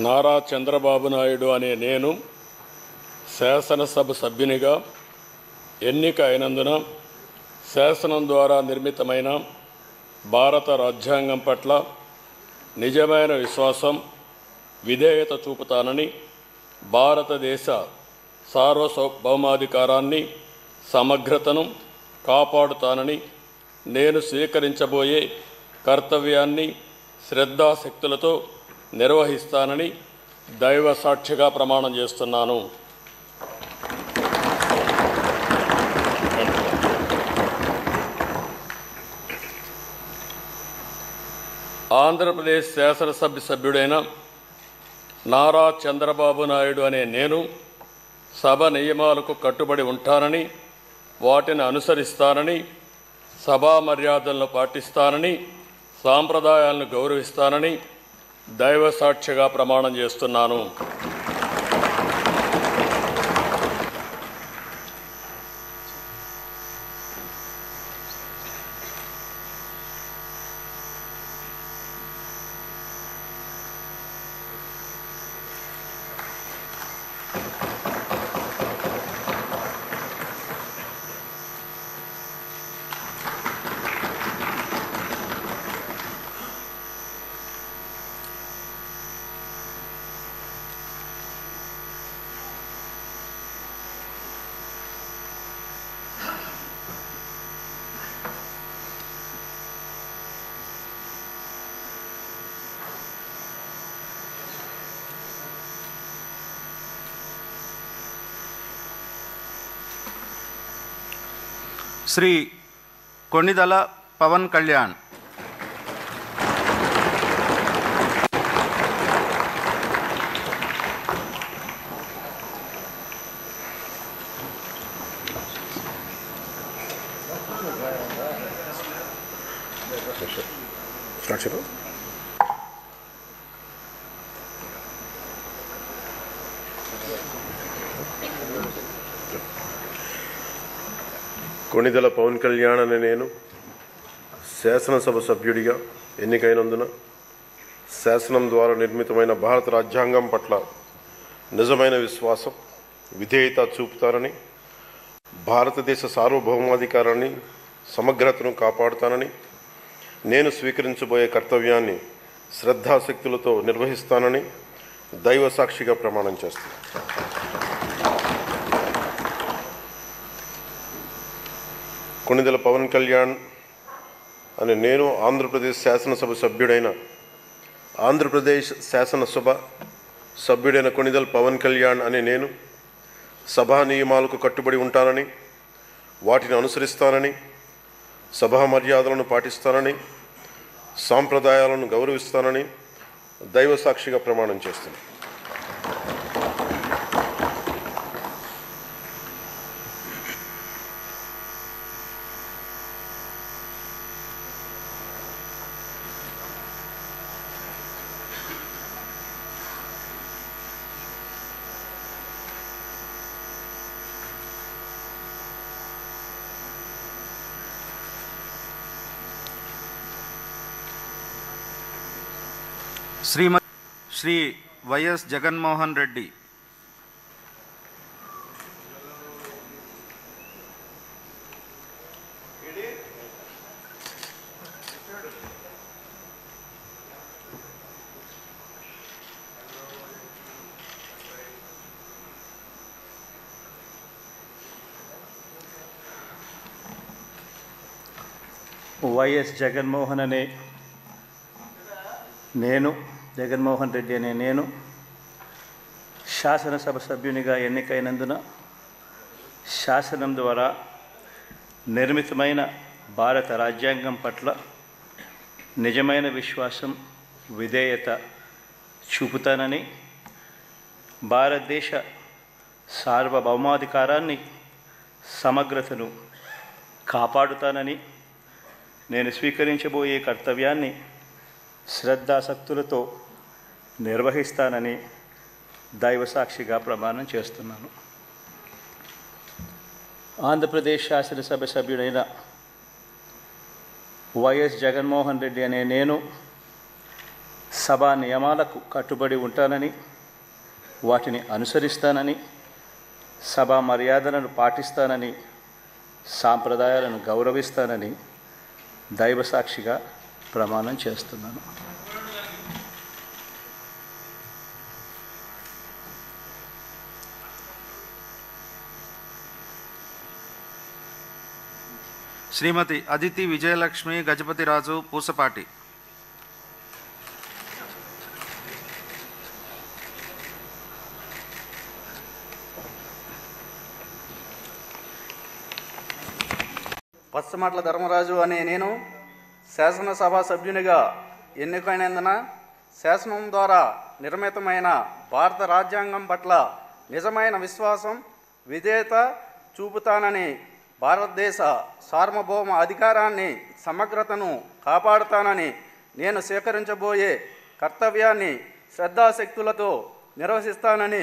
నారా చంద్రబాబు నాయుడు అనే నేను శాసనసభ సభ్యునిగా ఎన్నిక అయినందున శాసనం ద్వారా నిర్మితమైన భారత రాజ్యాంగం పట్ల నిజమైన విశ్వాసం, విధేయత చూపుతానని, భారతదేశ సార్వభౌమాధికారాన్ని, సమగ్రతను కాపాడుతానని, నేను స్వీకరించబోయే కర్తవ్యాన్ని శ్రద్ధాశక్తులతో నిర్వహిస్తానని దైవ సాక్షిగా ప్రమాణం చేస్తున్నాను. ఆంధ్రప్రదేశ్ శాసనసభ సభ్యుడైన నారా చంద్రబాబు నాయుడు అనే నేను సభ నియమాలకు కట్టుబడి ఉంటానని, వాటిని అనుసరిస్తానని, సభా మర్యాదలను పాటిస్తానని, సాంప్రదాయాలను గౌరవిస్తానని దైవ సాక్షిగా ప్రమాణం చేస్తున్నాను. శ్రీ కొణిదల పవన్ కళ్యాణ్. కొణిదెల పవన్ కళ్యాణ్ అనే నేను శాసనసభ సభ్యుడిగా ఎన్నికైనందున శాసనం ద్వారా నిర్మితమైన భారత రాజ్యాంగం పట్ల నిజమైన విశ్వాసం, విధేయత చూపుతానని, భారతదేశ సార్వభౌమాధికారాన్ని, సమగ్రతను కాపాడుతానని, నేను స్వీకరించబోయే కర్తవ్యాన్ని శ్రద్ధాశక్తులతో నిర్వహిస్తానని దైవ సాక్షిగా ప్రమాణం చేస్తాను. కొణిదెల పవన్ కళ్యాణ్ అనే నేను ఆంధ్రప్రదేశ్ శాసనసభ సభ్యుడైన కొణిదెల పవన్ కళ్యాణ్ అనే నేను సభా నియమాలకు కట్టుబడి ఉంటానని, వాటిని అనుసరిస్తానని, సభా మర్యాదలను పాటిస్తానని, సాంప్రదాయాలను గౌరవిస్తానని దైవ సాక్షిగా ప్రమాణం చేస్తున్నాను. శ్రీ వైఎస్ జగన్మోహన్ రెడ్డి. వైఎస్ జగన్మోహన్ అనే నేను జగన్మోహన్ రెడ్డి అనే నేను శాసనసభ సభ్యునిగా ఎన్నికైనందున శాసనం ద్వారా నిర్మితమైన భారత రాజ్యాంగం పట్ల నిజమైన విశ్వాసం, విధేయత చూపుతానని, భారతదేశ సార్వభౌమాధికారాన్ని, సమగ్రతను కాపాడుతానని, నేను స్వీకరించబోయే కర్తవ్యాన్ని శ్రద్ధాశక్తులతో నిర్వహిస్తానని దైవ సాక్షిగా ప్రమాణం చేస్తున్నాను. ఆంధ్రప్రదేశ్ శాసనసభ సభ్యుడైన వైఎస్ జగన్మోహన్ రెడ్డి అనే నేను సభా నియమాలకు కట్టుబడి ఉంటానని, వాటిని అనుసరిస్తానని, సభా మర్యాదలను పాటిస్తానని, సాంప్రదాయాలను గౌరవిస్తానని దైవసాక్షిగా ప్రమాణం చేస్తున్నాను. శ్రీమతి అదితి విజయలక్ష్మి గజపతిరాజు పూసపాటి. పచ్చమట్ల ధర్మరాజు అనే నేను శాసనసభ సభ్యునిగా ఎన్నికైనందున శాసనం ద్వారా నిర్మితమైన భారత రాజ్యాంగం పట్ల నిజమైన విశ్వాసం, విధేయత చూపుతానని, భారతదేశ సార్వభౌమ అధికారాన్ని, సమగ్రతను కాపాడుతానని, నేను స్వీకరించబోయే కర్తవ్యాన్ని శ్రద్ధాశక్తులతో నిర్వహిస్తానని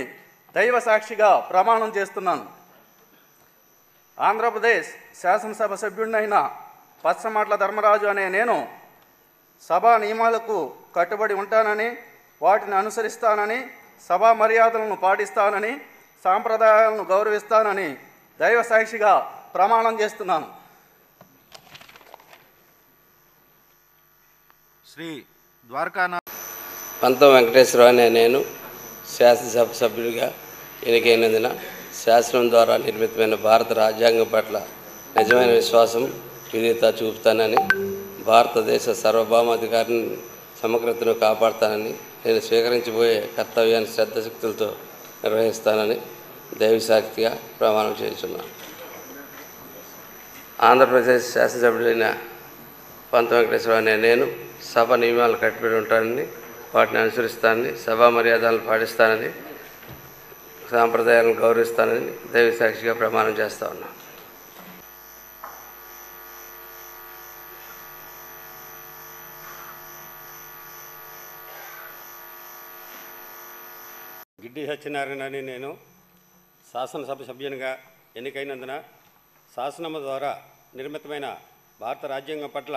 దైవ సాక్షిగా ప్రమాణం చేస్తున్నాను. ఆంధ్రప్రదేశ్ శాసనసభ సభ్యుడినైన పచ్చమట్ల ధర్మరాజు అనే నేను సభా నియమాలకు కట్టుబడి ఉంటానని, వాటిని అనుసరిస్తానని, సభా మర్యాదలను పాటిస్తానని, సాంప్రదాయాలను గౌరవిస్తానని దైవ సాక్షిగా ప్రమాణం చేస్తున్నాను. శ్రీ ద్వారకానాథ్. పంతం వెంకటేశ్వరరావు అనే నేను శాసనసభ సభ్యుడిగా ఎన్నికైనందున శాసనం ద్వారా నిర్మితమైన భారత రాజ్యాంగం పట్ల నిజమైన విశ్వాసం, విధేయత చూపుతానని, భారతదేశ సార్వభౌమాధికారాన్ని, సమగ్రతను కాపాడుతానని, నేను స్వీకరించబోయే కర్తవ్యాన్ని శ్రద్ధశక్తులతో నిర్వహిస్తానని దైవసాక్షిగా ప్రమాణం చేస్తున్నాను. ఆంధ్రప్రదేశ్ శాసనసభ్యుడైన పంతం వెంకటేశ్వరరావు అనే నేను సభ నియమాలు కట్టుబడి ఉంటానని, వాటిని అనుసరిస్తానని, సభా మర్యాదలను పాటిస్తానని, సాంప్రదాయాలను గౌరవిస్తానని దైవ సాక్షిగా ప్రమాణం చేస్తా ఉన్నాను. గిడ్డి సత్యనారాయణ అని నేను శాసనసభ సభ్యునిగా ఎన్నికైనందున శాసనం ద్వారా నిర్మితమైన భారత రాజ్యాంగం పట్ల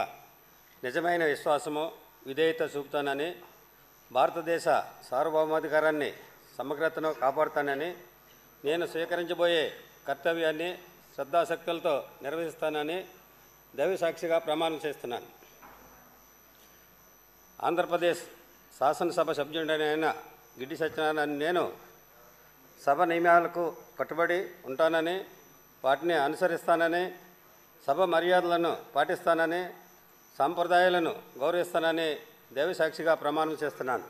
నిజమైన విశ్వాసము, విధేయత చూపుతానని, భారతదేశ సార్వభౌమాధికారాన్ని, సమగ్రతను కాపాడుతానని, నేను స్వీకరించబోయే కర్తవ్యాన్ని శ్రద్ధాశక్తులతో నిర్వహిస్తానని దైవ సాక్షిగా ప్రమాణం చేస్తున్నాను. ఆంధ్రప్రదేశ్ శాసనసభ సభ్యుడైన గిడ్డి సత్యనారాయణ నేను సభ నియమాలకు కట్టుబడి ఉంటానని, వాటిని అనుసరిస్తానని, సభ మర్యాదలను పాటిస్తానని, సాంప్రదాయాలను గౌరవిస్తానని దైవ సాక్షిగా ప్రమాణం చేస్తున్నాను.